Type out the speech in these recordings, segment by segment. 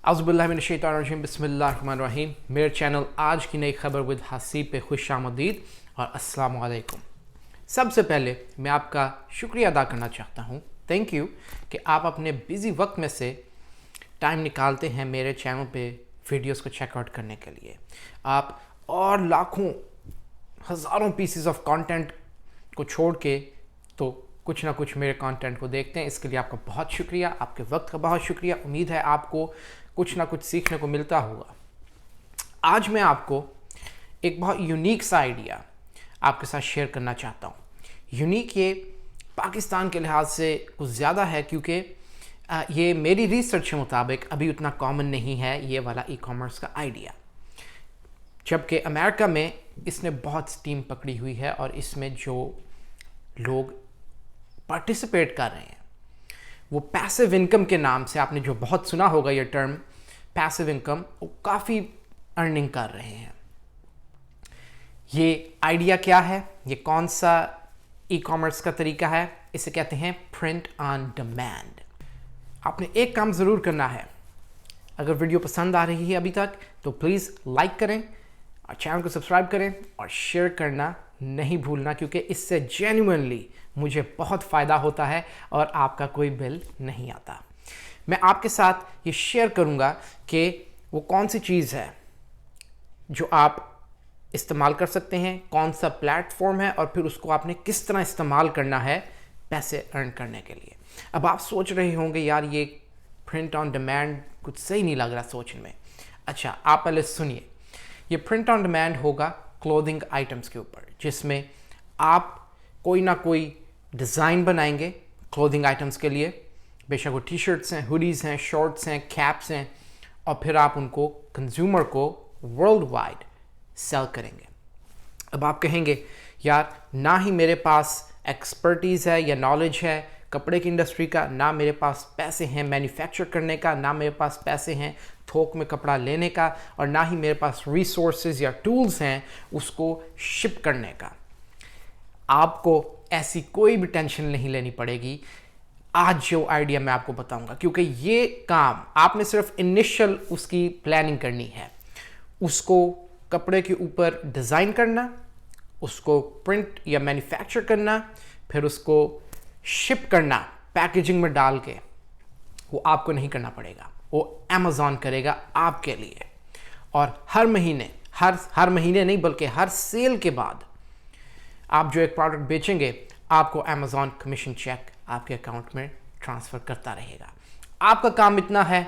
औज़ुबिल्लाहिमिनश्शैतानिर्रजीम बिस्मिल्लाहिर्रहमानिर्रहीम। मेरे चैनल आज की नई खबर विद हसीब पे खुश आमदीद और अस्सलाम वालेकुम। सबसे पहले मैं आपका शुक्रिया अदा करना चाहता हूँ, थैंक यू कि आप अपने बिज़ी वक्त में से टाइम निकालते हैं मेरे चैनल पे वीडियोस को चेकआउट करने के लिए। आप और लाखों हज़ारों पीसेस ऑफ कंटेंट को छोड़ के तो कुछ ना कुछ मेरे कंटेंट को देखते हैं, इसके लिए आपका बहुत शुक्रिया, आपके वक्त का बहुत शुक्रिया। उम्मीद है आपको कुछ ना कुछ सीखने को मिलता होगा। आज मैं आपको एक बहुत यूनिक सा आइडिया आपके साथ शेयर करना चाहता हूँ। यूनिक ये पाकिस्तान के लिहाज से कुछ ज़्यादा है क्योंकि ये मेरी रिसर्च के मुताबिक अभी उतना कॉमन नहीं है ये वाला ई कॉमर्स का आइडिया, जबकि अमेरिका में इसने बहुत स्टीम पकड़ी हुई है और इसमें जो लोग पार्टिसिपेट कर रहे हैं वो पैसिव इनकम के नाम से, आपने जो बहुत सुना होगा ये टर्म पैसिव इनकम, वो काफ़ी अर्निंग कर रहे हैं। ये आइडिया क्या है, ये कौन सा ई कॉमर्स का तरीका है? इसे कहते हैं प्रिंट ऑन डिमांड। आपने एक काम ज़रूर करना है, अगर वीडियो पसंद आ रही है अभी तक तो प्लीज़ लाइक करें और चैनल को सब्सक्राइब करें और शेयर करना नहीं भूलना, क्योंकि इससे जेन्युइनली मुझे बहुत फ़ायदा होता है और आपका कोई बिल नहीं आता। मैं आपके साथ ये शेयर करूँगा कि वो कौन सी चीज़ है जो आप इस्तेमाल कर सकते हैं, कौन सा प्लेटफॉर्म है और फिर उसको आपने किस तरह इस्तेमाल करना है पैसे अर्न करने के लिए। अब आप सोच रहे होंगे यार ये प्रिंट ऑन डिमांड कुछ सही नहीं लग रहा सोचने में। अच्छा, आप पहले सुनिए। ये प्रिंट ऑन डिमांड होगा क्लोथिंग आइटम्स के ऊपर, जिसमें आप कोई ना कोई डिज़ाइन बनाएंगे क्लोथिंग आइटम्स के लिए, बेशक वो टी शर्ट्स हैं, हुडीज़ हैं, शॉर्ट्स हैं, कैप्स हैं, और फिर आप उनको कंज्यूमर को वर्ल्ड वाइड सेल करेंगे। अब आप कहेंगे यार ना ही मेरे पास एक्सपर्टीज़ है या नॉलेज है कपड़े की इंडस्ट्री का, ना मेरे पास पैसे हैं मैन्युफैक्चर करने का, ना मेरे पास पैसे हैं थोक में कपड़ा लेने का, और ना ही मेरे पास रिसोर्सेज या टूल्स हैं उसको शिप करने का। आपको ऐसी कोई भी टेंशन नहीं लेनी पड़ेगी आज जो आइडिया मैं आपको बताऊंगा, क्योंकि ये काम आपने सिर्फ इनिशियल उसकी प्लानिंग करनी है, उसको कपड़े के ऊपर डिज़ाइन करना, उसको प्रिंट या मैन्युफैक्चर करना, फिर उसको शिप करना पैकेजिंग में डाल के, वो आपको नहीं करना पड़ेगा, वो अमेज़ॉन करेगा आपके लिए। और हर महीने हर महीने नहीं बल्कि हर सेल के बाद आप जो एक प्रोडक्ट बेचेंगे आपको अमेज़ॉन कमीशन चेक आपके अकाउंट में ट्रांसफ़र करता रहेगा। आपका काम इतना है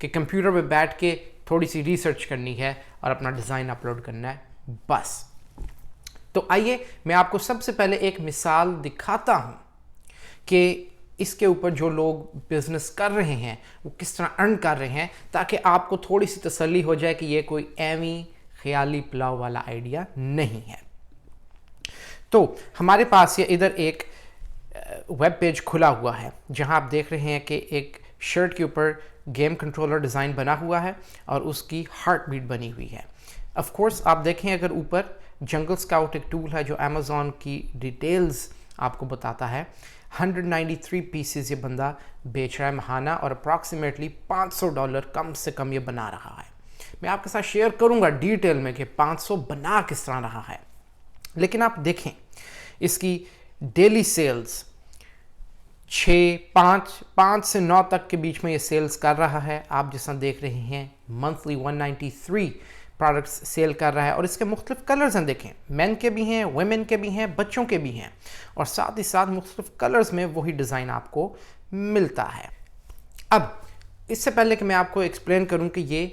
कि कंप्यूटर पे बैठ के थोड़ी सी रिसर्च करनी है और अपना डिज़ाइन अपलोड करना है, बस। तो आइए मैं आपको सबसे पहले एक मिसाल दिखाता हूँ कि इसके ऊपर जो लोग बिज़नेस कर रहे हैं वो किस तरह अर्न कर रहे हैं, ताकि आपको थोड़ी सी तसल्ली हो जाए कि ये कोई एवी ख्याली पुलाव वाला आइडिया नहीं है। तो हमारे पास ये इधर एक वेब पेज खुला हुआ है जहां आप देख रहे हैं कि एक शर्ट के ऊपर गेम कंट्रोलर डिज़ाइन बना हुआ है और उसकी हार्ट बीट बनी हुई है। ऑफ कोर्स आप देखें अगर ऊपर जंगल स्काउट एक टूल है जो अमेज़ॉन की डिटेल्स आपको बताता है। 193 पीसेस ये बंदा बेच रहा है महाना और अप्रॉक्सीमेटली $500 कम से कम ये बना रहा है। मैं आपके साथ शेयर करूंगा डिटेल में कि 500 बना किस तरह रहा है, लेकिन आप देखें इसकी डेली सेल्स 5 से 9 तक के बीच में ये सेल्स कर रहा है। आप जैसा देख रहे हैं मंथली 193 प्रोडक्ट्स सेल कर रहा है और इसके मुख्तलिफ कलर्स हैं। देखें मेन के भी हैं, वुमेन के भी हैं, बच्चों के भी हैं, और साथ ही साथ मुख्तलिफ कलर्स में वही डिज़ाइन आपको मिलता है। अब इससे पहले कि मैं आपको एक्सप्लेन करूं कि ये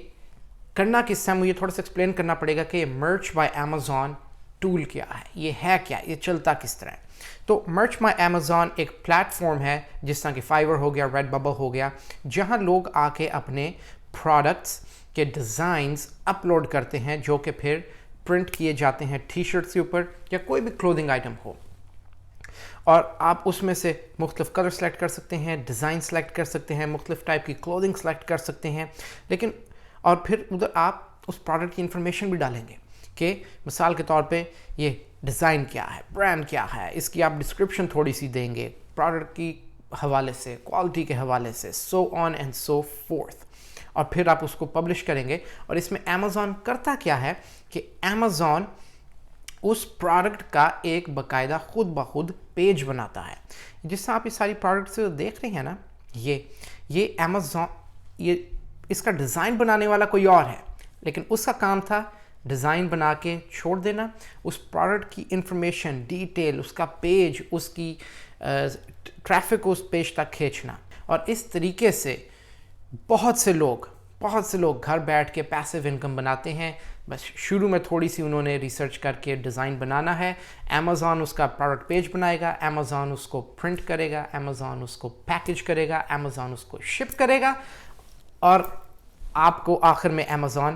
करना किस है, मुझे थोड़ा सा एक्सप्लेन करना पड़ेगा कि मर्च बाय अमेज़ॉन टूल क्या है, ये है क्या, ये चलता किस तरह है। तो मर्च बाय अमेज़ॉन एक प्लेटफॉर्म है जिस तरह कि फाइवर हो गया, रेडबबल हो गया, जहां लोग आके अपने प्रोडक्ट्स के डिज़ाइंस अपलोड करते हैं जो कि फिर प्रिंट किए जाते हैं टी शर्ट्स के ऊपर या कोई भी क्लोथिंग आइटम हो, और आप उसमें से मुख्तलिफ कलर सेलेक्ट कर सकते हैं, डिज़ाइन सेलेक्ट कर सकते हैं, मुख्तलिफ टाइप की क्लोथिंग सेलेक्ट कर सकते हैं। लेकिन और फिर उधर आप उस प्रोडक्ट की इंफॉर्मेशन भी डालेंगे कि मिसाल के तौर पे ये डिज़ाइन क्या है, ब्रांड क्या है, इसकी आप डिस्क्रिप्शन थोड़ी सी देंगे, प्रोडक्ट की हवाले से, क्वालिटी के हवाले से, so on and so fourth. اور پھر آپ اس کو پبلش کریں گے. اور اس میں Amazon کرتا کیا ہے کہ Amazon اس پروڈکٹ کا ایک باقاعدہ خود بخود پیج بناتا ہے. جس سے آپ یہ ساری پروڈکٹس دیکھ رہے ہیں نا, یہ Amazon, یہ اس کا ڈیزائن بنانے والا کوئی اور ہے, لیکن اس کا کام تھا ڈیزائن بنا کے چھوڑ دینا, اس پروڈکٹ کی انفارمیشن, ڈیٹیل, اس کا پیج, اس کی ٹریفک کو اس پیج تک کھینچنا. اور اس طریقے سے بہت سے لوگ گھر بیٹھ کے پیسیو انکم بناتے ہیں. بس شروع میں تھوڑی سی انہوں نے ریسرچ کر کے ڈیزائن بنانا ہے, Amazon اس کا پروڈکٹ پیج بنائے گا, Amazon اس کو پرنٹ کرے گا, Amazon اس کو پیکج کرے گا, Amazon اس کو شپ کرے گا, اور آپ کو آخر میں Amazon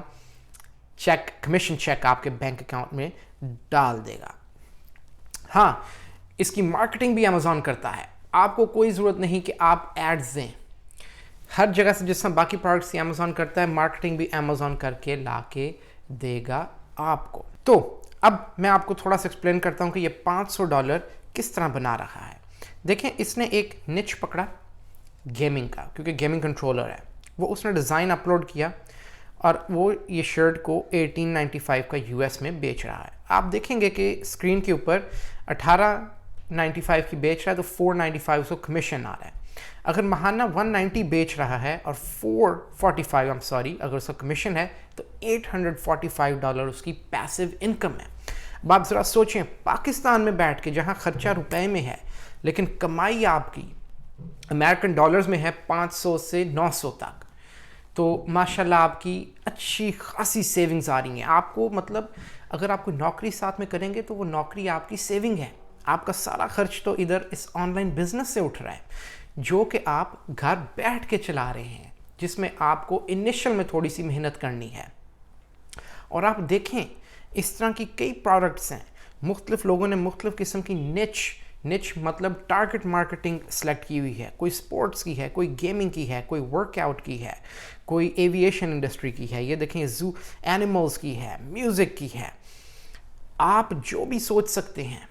کمیشن چیک آپ کے بینک اکاؤنٹ میں ڈال دے گا. ہاں, اس کی مارکیٹنگ بھی Amazon کرتا ہے. آپ کو کوئی ضرورت نہیں کہ آپ ایڈز دیں. ہر جگہ سے جس طرح باقی پروڈکٹس کی Amazon کرتا ہے, مارکیٹنگ بھی Amazon کر کے لا کے دے گا آپ کو. تو اب میں آپ کو تھوڑا سا ایکسپلین کرتا ہوں کہ یہ $500 کس طرح بنا رہا ہے. دیکھیں, اس نے ایک نچ پکڑا گیمنگ کا, کیونکہ گیمنگ کنٹرولر ہے. وہ اس نے ڈیزائن اپلوڈ کیا اور وہ یہ شرٹ کو $18.95 کا US میں بیچ رہا ہے. آپ دیکھیں گے کہ اسکرین کے اوپر $18.95 کی بیچ رہا ہے تو $4.95 اس کو کمیشن آ رہا ہے. اگر ماہانہ $190 بیچ رہا ہے اور $445 اگر اس کا کمیشن ہے تو $845 اس کی پیسیو انکم ہے. اب آپ ذرا سوچیں, پاکستان میں بیٹھ کے جہاں خرچہ روپے میں ہے لیکن کمائی آپ کی امریکن ڈالرز میں ہے 500 سے 900 تک, تو ماشاءاللہ آپ کی اچھی خاصی سیونگز آ رہی ہیں. آپ کو مطلب اگر آپ کوئی نوکری ساتھ میں کریں گے تو وہ نوکری آپ کی سیونگ ہے. آپ کا سارا خرچ تو ادھر اس آن لائن بزنس سے اٹھ رہا ہے, جو کہ آپ گھر بیٹھ کے چلا رہے ہیں, جس میں آپ کو انیشل میں تھوڑی سی محنت کرنی ہے. اور آپ دیکھیں, اس طرح کی کئی پروڈکٹس ہیں, مختلف لوگوں نے مختلف قسم کی نچ مطلب ٹارگٹ مارکیٹنگ سلیکٹ کی ہوئی ہے. کوئی سپورٹس کی ہے, کوئی گیمنگ کی ہے, کوئی ورک آؤٹ کی ہے, کوئی ایویشن انڈسٹری کی ہے, یہ دیکھیں زو اینیملز کی ہے, میوزک کی ہے. آپ جو بھی سوچ سکتے ہیں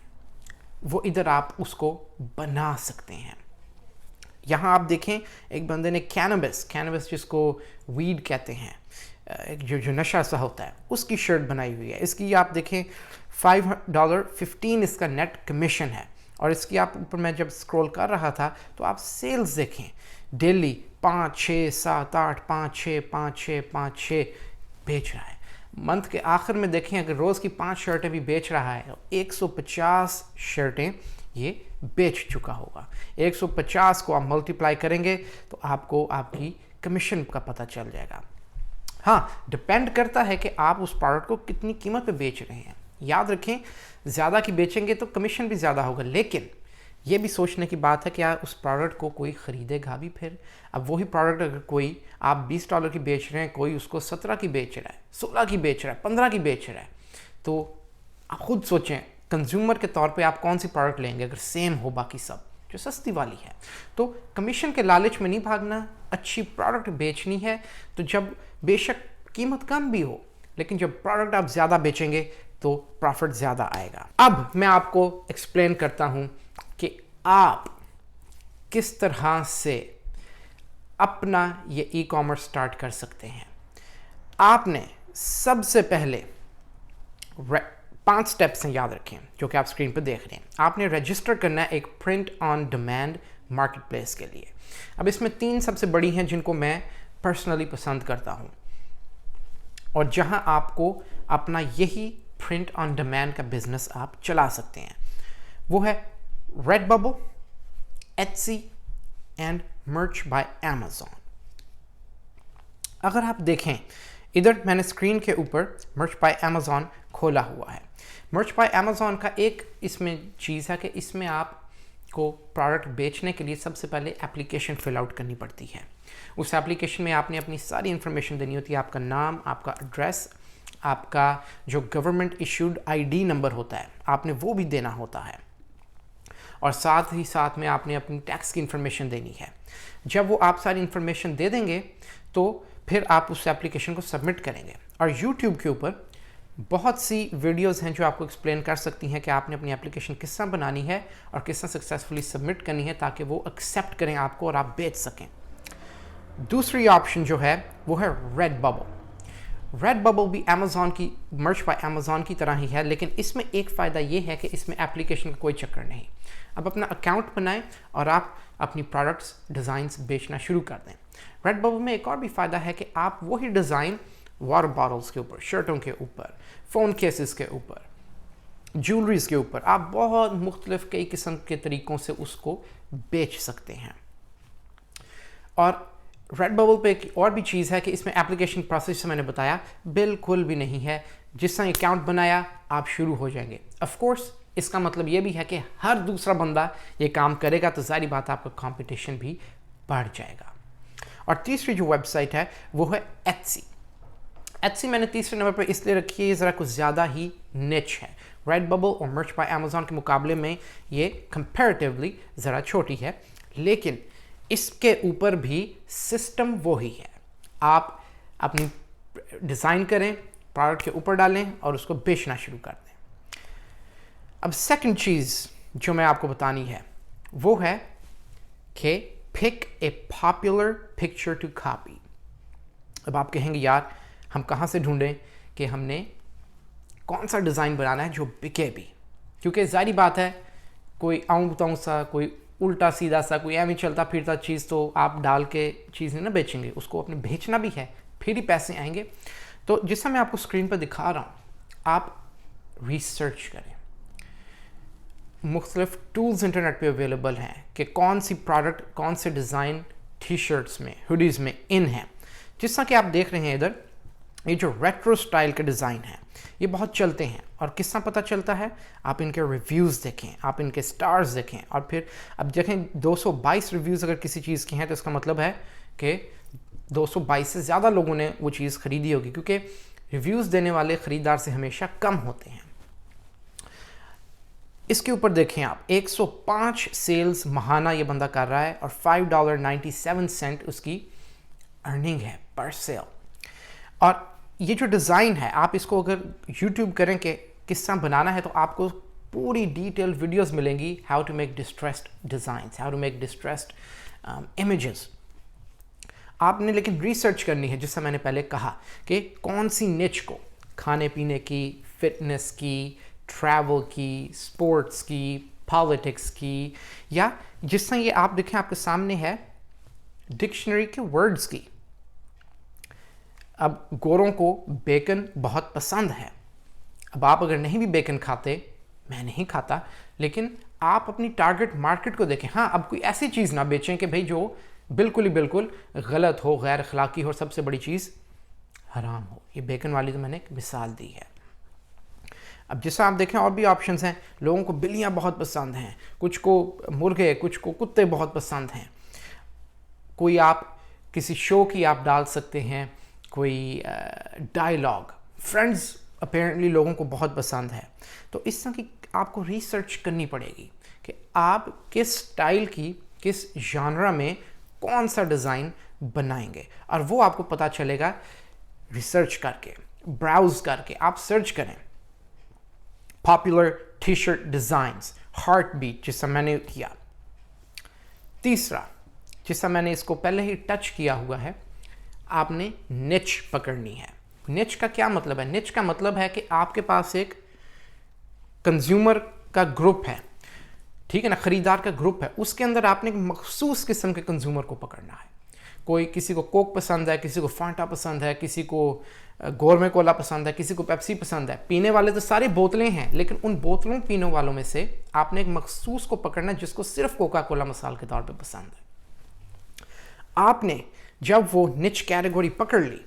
وہ ادھر آپ اس کو بنا سکتے ہیں. یہاں آپ دیکھیں, ایک بندے نے کینبس جس کو ویڈ کہتے ہیں, جو نشہ سا ہوتا ہے, اس کی شرٹ بنائی ہوئی ہے. اس کی آپ دیکھیں $5.15 اس کا نیٹ کمیشن ہے. اور اس کی آپ اوپر میں جب سکرول کر رہا تھا تو آپ سیلز دیکھیں, ڈیلی 5 6 7 8 5 6 5 6 5 6 بیچ رہا ہے. منتھ کے آخر میں دیکھیں, اگر روز کی 5 شرٹیں بھی بیچ رہا ہے, 150 شرٹیں یہ بیچ چکا ہوگا. 150 کو آپ ملٹیپلائی کریں گے تو آپ کو آپ کی کمیشن کا پتہ چل جائے گا. ہاں, ڈپینڈ کرتا ہے کہ آپ اس پروڈکٹ کو کتنی قیمت پہ بیچ رہے ہیں. یاد رکھیں, زیادہ کی بیچیں گے تو کمیشن بھی زیادہ ہوگا, لیکن یہ بھی سوچنے کی بات ہے کہ اس پروڈکٹ کو کوئی خریدے گا بھی پھر. اب وہی پروڈکٹ اگر کوئی آپ $20 کی بیچ رہے ہیں, کوئی اس کو 17 کی بیچ رہا ہے, 16 کی بیچ رہا ہے, 15 کی بیچ رہا ہے, تو آپ خود سوچیں کنزیومر کے طور پہ آپ کون سی پروڈکٹ لیں گے اگر سیم ہو باقی سب, جو سستی والی ہے. تو کمیشن کے لالچ میں نہیں بھاگنا, اچھی پروڈکٹ بیچنی ہے. تو جب بے شک قیمت کم بھی ہو, لیکن جب پروڈکٹ آپ زیادہ بیچیں گے تو پروفٹ زیادہ آئے گا. اب میں آپ کو ایکسپلین کرتا ہوں کہ آپ کس طرح سے اپنا یہ ای کامرس سٹارٹ کر سکتے ہیں. آپ نے سب سے پہلے 5 سٹیپس ہیں, یاد رکھیں, جو کہ آپ اسکرین پہ دیکھ رہے ہیں. آپ نے رجسٹر کرنا ہے ایک print on demand market place کے لیے. اب اس میں 3 سب سے بڑی ہیں جن کو میں پرسنلی پسند کرتا ہوں, اور جہاں آپ کو اپنا یہی پرنٹ آن ڈیمانڈ کا بزنس آپ چلا سکتے ہیں. وہ ہے ریڈ ببل, ایٹسی اینڈ مرچ بائی Amazon. اگر آپ دیکھیں, ادھر میں نے اسکرین کے اوپر مرچ بائی Amazon کھولا ہوا ہے. مرچ بائی Amazon کا ایک اس میں چیز ہے کہ اس میں آپ کو پروڈکٹ بیچنے کے لیے سب سے پہلے اپلیکیشن فل آؤٹ کرنی پڑتی ہے. اس اپلیکیشن میں آپ نے اپنی ساری انفارمیشن دینی ہوتی ہے, آپ کا نام, آپ کا ایڈریس, آپ کا جو گورنمنٹ ایشوڈ ID نمبر ہوتا ہے آپ نے وہ بھی دینا ہوتا ہے, اور ساتھ ہی ساتھ میں آپ نے اپنی ٹیکس کی انفارمیشن دینی ہے. جب وہ آپ ساری انفارمیشن دے دیں گے تو پھر آپ اس اپلیکیشن کو سبمٹ کریں گے. اور یوٹیوب کے اوپر بہت سی ویڈیوز ہیں جو آپ کو ایکسپلین کر سکتی ہیں کہ آپ نے اپنی اپلیکیشن کس طرح بنانی ہے اور کس طرح سکسیزفلی سبمٹ کرنی ہے تاکہ وہ ایکسیپٹ کریں آپ کو اور آپ بیچ سکیں. दूसरी ऑप्शन जो है वो है रेड बबल। रेड बबल भी अमेज़ॉन की मर्च बाय अमेज़ॉन की तरह ही है, लेकिन इसमें एक फ़ायदा ये है कि इसमें एप्लीकेशन का कोई चक्कर नहीं। आप अपना अकाउंट बनाएं और आप अपनी प्रोडक्ट्स डिज़ाइंस बेचना शुरू कर दें। रेड बबल में एक और भी फ़ायदा है कि आप वही डिज़ाइन वाटर बॉटल्स के ऊपर, शर्टों के ऊपर, फ़ोन केसेस के ऊपर, ज्वेलरीज के ऊपर, आप बहुत मुख्तलिफ कई किस्म के तरीक़ों से उसको बेच सकते हैं। और रेड बबल पे एक और भी चीज़ है कि इसमें एप्लीकेशन प्रोसेस से मैंने बताया बिल्कुल भी नहीं है। जिस तरह अकाउंट बनाया आप शुरू हो जाएंगे। ऑफ कोर्स इसका मतलब ये भी है कि हर दूसरा बंदा ये काम करेगा, तो ज़ाहिर बात है आपका कंपटीशन भी बढ़ जाएगा। और तीसरी जो वेबसाइट है वो है एटसी। एटसी मैंने तीसरे नंबर पर इसलिए रखी है, ज़रा कुछ ज़्यादा ही निच है। रेड बबल और मर्च बाय अमेज़ॉन के मुकाबले में ये कंपैरेटिवली ज़रा छोटी है, लेकिन इसके ऊपर भी सिस्टम वही है। आप अपनी डिज़ाइन करें, प्रोडक्ट के ऊपर डालें और उसको बेचना शुरू कर दें। अब सेकंड चीज़ जो मैं आपको बतानी है वो है कि pick a popular picture to copy. अब आप कहेंगे यार हम कहाँ से ढूंढें कि हमने कौन सा डिज़ाइन बनाना है जो बिके भी, क्योंकि ज़ाहिर बात है कोई आऊँ बताऊँ सा, कोई उल्टा सीधा सा, कोई एवं चलता फिरता चीज़ तो आप डाल के चीज़ नहीं ना बेचेंगे, उसको अपने बेचना भी है, फिर ही पैसे आएंगे। तो जैसा मैं आपको स्क्रीन पर दिखा रहा हूँ, आप रिसर्च करें। मुख्तलिफ टूल्स इंटरनेट पे अवेलेबल हैं कि कौन सी प्रोडक्ट, कौन से डिज़ाइन टी शर्ट्स में, हुडीज़ में इन है। जिस तरह कि आप देख रहे हैं इधर, ये जो रेट्रो स्टाइल के डिज़ाइन हैं ये बहुत चलते हैं। और किस तरह पता चलता है, आप इनके रिव्यूज़ देखें, आप इनके स्टार्स देखें, और फिर अब देखें 222 रिव्यूज़ अगर किसी चीज़ के हैं तो इसका मतलब है कि 222 से ज़्यादा लोगों ने वो चीज़ ख़रीदी होगी, क्योंकि रिव्यूज़ देने वाले ख़रीदार से हमेशा कम होते हैं। इसके ऊपर देखें आप, 105 सेल्स माहाना ये बंदा कर रहा है और $5.97 उसकी अर्निंग है पर सेल। और ये जो डिज़ाइन है, आप इसको अगर YouTube करें कि किस तरह बनाना है तो आपको पूरी डिटेल वीडियोस मिलेंगी, how to make distressed designs, how to make distressed images. आपने लेकिन रिसर्च करनी है, जिससे मैंने पहले कहा कि कौन सी निच को, खाने पीने की, फिटनेस की, ट्रैवल की, स्पोर्ट्स की, पॉलिटिक्स की, या जिस तरह ये आप देखें आपके सामने है डिक्शनरी के वर्ड्स की। अब गोरों को बेकन बहुत पसंद है। अब आप अगर नहीं भी बेकन खाते, मैं नहीं खाता, लेकिन आप अपनी टारगेट मार्केट को देखें। हाँ, अब कोई ऐसी चीज़ ना बेचें कि भाई जो बिल्कुल ही बिल्कुल गलत हो, गैर अखलाकी हो, सबसे बड़ी चीज़ हराम हो। ये बेकन वाली तो मैंने एक मिसाल दी है। अब जैसा आप देखें और भी ऑप्शंस हैं। लोगों को बिल्लियाँ बहुत पसंद हैं, कुछ को मुर्गे, कुछ को कुत्ते बहुत पसंद हैं। कोई आप किसी शो की आप डाल सकते हैं, कोई डायलॉग, फ्रेंड्स अपेरेंटली लोगों को बहुत पसंद है। तो इस तरह की आपको रिसर्च करनी पड़ेगी कि आप किस स्टाइल की, किस जॉनरा में कौन सा डिज़ाइन बनाएंगे, और वो आपको पता चलेगा रिसर्च करके, ब्राउज करके। आप सर्च करें popular t shirt designs, heart beat, जिससे मैंने किया। तीसरा, जिससे मैंने इसको पहले ही टच किया हुआ है, आपने निच पकड़नी है। निच का क्या मतलब है? निच का मतलब है कि आपके पास एक कंज्यूमर का ग्रुप है, ठीक है ना, ख़रीदार का ग्रुप है। उसके अंदर आपने एक मखसूस किस्म के कंज्यूमर को पकड़ना है। कोई, किसी को कोक पसंद है, किसी को फांटा पसंद है, किसी को गोरमे कोला पसंद है, किसी को पेप्सी पसंद है। पीने वाले तो सारे बोतलें हैं, लेकिन उन बोतलों पीने वालों में से आपने एक मखसूस को पकड़ना है जिसको सिर्फ कोका कोला मिसाल के तौर पे पसंद है। आपने जब वो निच कैटेगरी पकड़ ली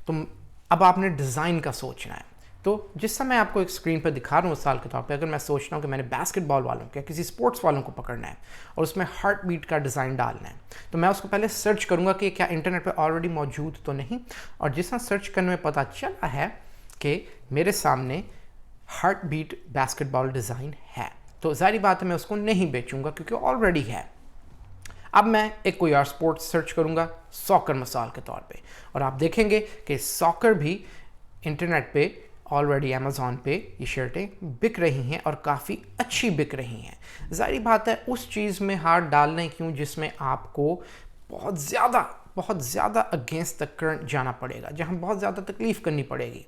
तो अब आपने डिज़ाइन का सोचना है। तो जिस समय मैं आपको एक स्क्रीन पर दिखा रहा हूँ मिसाल के तौर पे, अगर मैं सोच रहा हूँ कि मैंने बास्केटबॉल वालों को या किसी स्पोर्ट्स वालों को पकड़ना है और उसमें हार्ट बीट का डिज़ाइन डालना है, तो मैं उसको पहले सर्च करूँगा कि क्या इंटरनेट पे ऑलरेडी मौजूद तो नहीं। और जिस तरह सर्च करने में पता चला है कि मेरे सामने हार्ट बीट बास्केटबॉल डिज़ाइन है, तो ज़ाहिर बात है मैं उसको नहीं बेचूँगा क्योंकि ऑलरेडी है। अब मैं एक कोई और स्पोर्ट्स सर्च करूँगा, सॉकर मिसाल के तौर पे, और आप देखेंगे कि सॉकर भी इंटरनेट पे ऑलरेडी अमेज़ॉन पे ये शर्टें बिक रही हैं और काफ़ी अच्छी बिक रही हैं। ज़ाहिर बात है उस चीज़ में हाथ डालने क्यों जिसमें आपको बहुत ज़्यादा بہت زیادہ اگینسٹ دا کرنٹ جانا پڑے گا, جہاں بہت زیادہ تکلیف کرنی پڑے گی.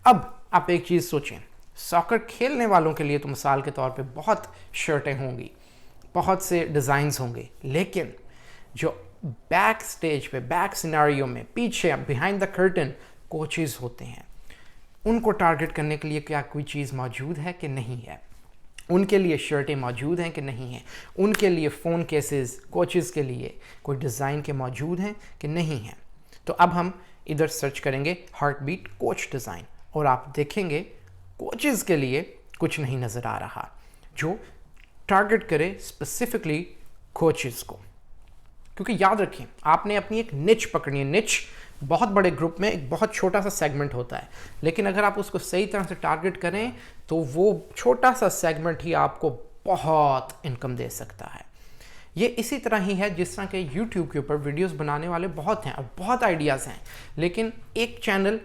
اب آپ ایک چیز سوچیں, ساکر کھیلنے والوں کے لیے تو مثال کے طور پہ بہت شرٹیں ہوں گی, بہت سے ڈیزائنز ہوں گے, لیکن جو بیک سٹیج پہ, بیک سیناریو میں, پیچھے بیہائنڈ دا کرٹن کوچز ہوتے ہیں, ان کو ٹارگٹ کرنے کے لیے کیا کوئی چیز موجود ہے کہ نہیں ہے؟ ان کے لیے شرٹیں موجود ہیں کہ نہیں ہیں؟ ان کے لیے فون کیسز کوچز کے لیے کوئی ڈیزائن کے موجود ہیں کہ نہیں ہیں؟ تو اب ہم ادھر سرچ کریں گے ہارٹ بیٹ کوچ ڈیزائن, اور آپ دیکھیں گے کوچز کے لیے کچھ نہیں نظر آ رہا جو ٹارگٹ کرے اسپیسیفکلی کوچز کو. کیونکہ یاد رکھیں, آپ نے اپنی ایک نچ پکڑنی ہے. نچ بہت بڑے گروپ میں ایک بہت چھوٹا سا سیگمنٹ ہوتا ہے, لیکن اگر آپ اس کو صحیح طرح سے ٹارگٹ کریں تو وہ چھوٹا سا سیگمنٹ ہی آپ کو بہت انکم دے سکتا ہے. یہ اسی طرح ہی ہے جس طرح کہ یوٹیوب کے اوپر ویڈیوز بنانے والے بہت ہیں اور بہت آئیڈیاز ہیں, لیکن ایک چینل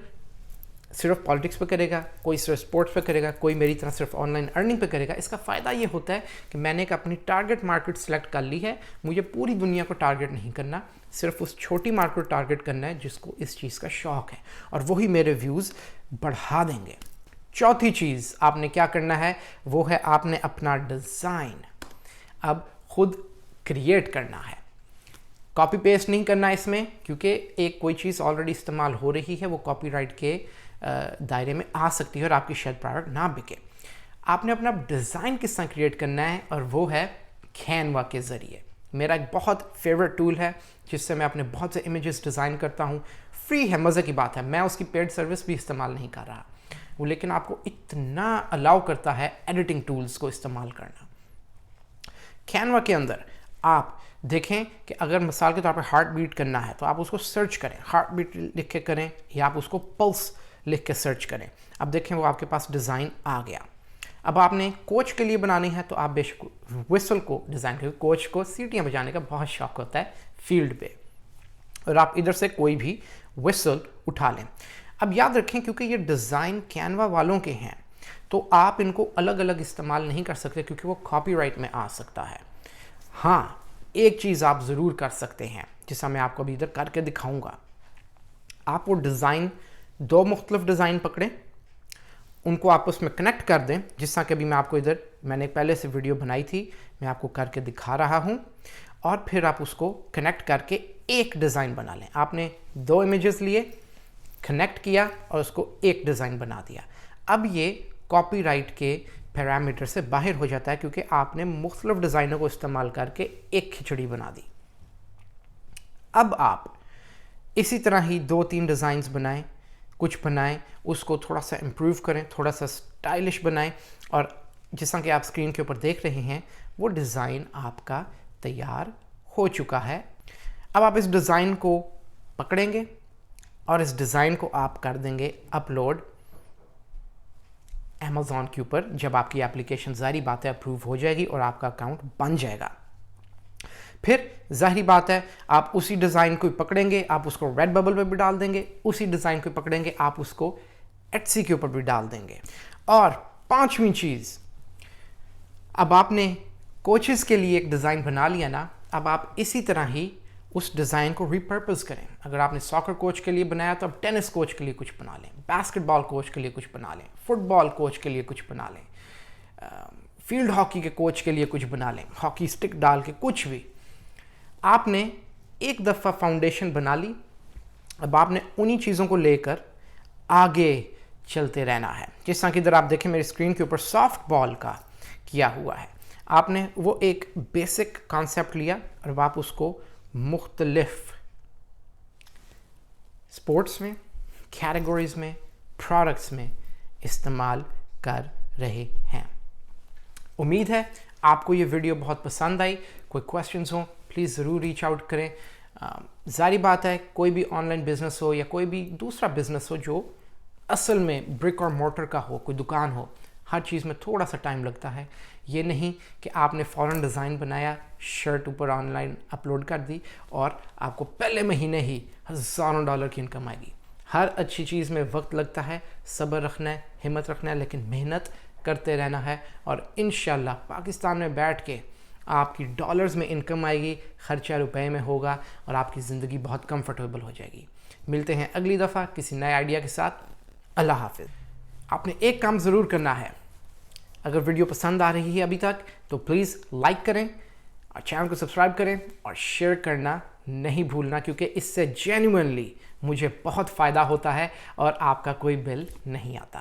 صرف پالیٹکس پہ کرے گا, کوئی صرف سپورٹس پہ کرے گا, کوئی میری طرح صرف آن لائن ارننگ پہ کرے گا. اس کا فائدہ یہ ہوتا ہے کہ میں نے ایک اپنی ٹارگٹ مارکیٹ سلیکٹ کر لی ہے, مجھے پوری دنیا کو ٹارگٹ نہیں کرنا, صرف اس چھوٹی مارکیٹ کو ٹارگٹ کرنا ہے جس کو اس چیز کا شوق ہے, اور وہی میرے ویوز بڑھا دیں گے. چوتھی چیز آپ نے کیا کرنا ہے وہ ہے آپ نے اپنا ڈیزائن اب خود کریٹ کرنا ہے. کاپی پیسٹ نہیں کرنا اس میں, کیونکہ ایک کوئی چیز آلریڈی استعمال ہو رہی ہے, وہ کاپی رائٹ کے دائرے میں آ سکتی ہے اور آپ کی شاید پروڈکٹ نہ بکے. آپ نے اپنا ڈیزائن کس طرح کریٹ کرنا ہے, اور وہ ہے کینوا کے ذریعے. میرا ایک بہت فیوریٹ ٹول ہے جس سے میں اپنے بہت سے امیجز ڈیزائن کرتا ہوں. فری ہے, مزے کی بات ہے, میں اس کی پیڈ سروس بھی استعمال نہیں کر رہا وہ, لیکن آپ کو اتنا الاؤ کرتا ہے ایڈیٹنگ ٹولز کو استعمال کرنا. کینوا کے اندر آپ دیکھیں کہ اگر مثال کے طور پہ ہارٹ بیٹ کرنا ہے تو آپ اس کو سرچ کریں, ہارٹ بیٹ لکھ کے کریں, یا آپ اس کو پلس لکھ کے سرچ کریں. اب دیکھیں وہ آپ کے پاس ڈیزائن آ گیا. اب آپ نے کوچ کے لیے بنانی ہے تو آپ بے شک وسل کو ڈیزائن کریں. کوچ کو سیٹیاں بجانے کا بہت شوق ہوتا ہے فیلڈ پہ, اور آپ ادھر سے کوئی بھی وسل اٹھا لیں. اب یاد رکھیں کیونکہ یہ ڈیزائن کینوا والوں کے ہیں تو آپ ان کو الگ الگ استعمال نہیں کر سکتے کیونکہ وہ کاپی رائٹ میں آ سکتا ہے. ہاں, ایک چیز آپ ضرور کر سکتے ہیں جسا میں آپ کو ابھی ادھر کر کے دکھاؤں گا. آپ وہ ڈیزائن, دو مختلف ڈیزائن پکڑیں, ان کو آپس میں کنیکٹ کر دیں, جس طرح کہ ابھی میں آپ کو ادھر میں نے پہلے سے ویڈیو بنائی تھی, میں آپ کو کر کے دکھا رہا ہوں, اور پھر آپ اس کو کنیکٹ کر کے ایک ڈیزائن بنا لیں. آپ نے دو امیجز لیے, کنیکٹ کیا اور اس کو ایک ڈیزائن بنا دیا. اب یہ کاپی رائٹ کے پیرامیٹر سے باہر ہو جاتا ہے کیونکہ آپ نے مختلف ڈیزائنوں کو استعمال کر کے ایک کھچڑی بنا دی. اب آپ اسی طرح ہی 2-3 ڈیزائنز بنائیں, کچھ بنائیں, اس کو تھوڑا سا امپروو کریں, تھوڑا سا اسٹائلش بنائیں, اور جس طرح کہ آپ اسکرین کے اوپر دیکھ رہے ہیں وہ ڈیزائن آپ کا تیار ہو چکا ہے. اب آپ اس ڈیزائن کو پکڑیں گے اور اس ڈیزائن کو آپ کر دیں گے اپلوڈ امیزون کے اوپر. جب آپ کی اپلیکیشن ظاہری بات ہے اپروو ہو جائے گی اور آپ کا اکاؤنٹ بن جائے گا, پھر ظاہری بات ہے آپ اسی ڈیزائن کو پکڑیں گے, آپ اس کو ریڈ ببل پہ بھی ڈال دیں گے, اسی ڈیزائن کو پکڑیں گے, آپ اس کو ایٹسی کے اوپر بھی ڈال دیں گے. اور 5ویں چیز, اب آپ نے کوچز کے لیے ایک ڈیزائن بنا لیا نا, اب آپ اسی طرح ہی اس ڈیزائن کو ریپرپز کریں. اگر آپ نے ساکر کوچ کے لیے بنایا تو اب ٹینس کوچ کے لیے کچھ بنا لیں, باسکٹ بال کوچ کے لیے کچھ بنا لیں, فٹ بال کوچ کے لیے کچھ بنا لیں, فیلڈ ہاکی کے کوچ کے لیے کچھ بنا لیں, ہاکی اسٹک ڈال کے کچھ بھی. آپ نے ایک دفعہ فاؤنڈیشن بنا لی, اب آپ نے انہی چیزوں کو لے کر آگے چلتے رہنا ہے. جس طرح کہ ادھر آپ دیکھیں میری اسکرین کے اوپر سافٹ بال کا کیا ہوا ہے. آپ نے وہ ایک بیسک کانسیپٹ لیا اور اب آپ اس کو مختلف سپورٹس میں, کیٹیگوریز میں, پروڈکٹس میں استعمال کر رہے ہیں. امید ہے آپ کو یہ ویڈیو بہت پسند آئی. کوئی کویسچنز ہوں پلیز ضرور ریچ آؤٹ کریں. ظاہری بات ہے کوئی بھی آن لائن بزنس ہو یا کوئی بھی دوسرا بزنس ہو جو اصل میں برک اور مورٹر کا ہو, کوئی دکان ہو, ہر چیز میں تھوڑا سا ٹائم لگتا ہے. یہ نہیں کہ آپ نے فوراً ڈیزائن بنایا, شرٹ اوپر آن لائن اپلوڈ کر دی اور آپ کو پہلے مہینے ہی $1000 کی انکم آئے گی. ہر اچھی چیز میں وقت لگتا ہے, صبر رکھنا ہے, ہمت رکھنا ہے, لیکن محنت کرتے رہنا ہے, اور انشاءاللہ پاکستان میں بیٹھ کے آپ کی ڈالرز میں انکم آئے گی، خرچہ روپے میں ہوگا اور آپ کی زندگی بہت کمفرٹیبل ہو جائے گی۔ ملتے ہیں اگلی دفعہ کسی نئے آئیڈیا کے ساتھ۔ اللہ حافظ۔ آپ نے ایک کام ضرور کرنا ہے، اگر ویڈیو پسند آ رہی ہے ابھی تک تو پلیز لائک کریں اور چینل کو سبسکرائب کریں اور شیئر کرنا نہیں بھولنا، کیونکہ اس سے جینوئنلی مجھے بہت فائدہ ہوتا ہے اور آپ کا کوئی بل نہیں آتا۔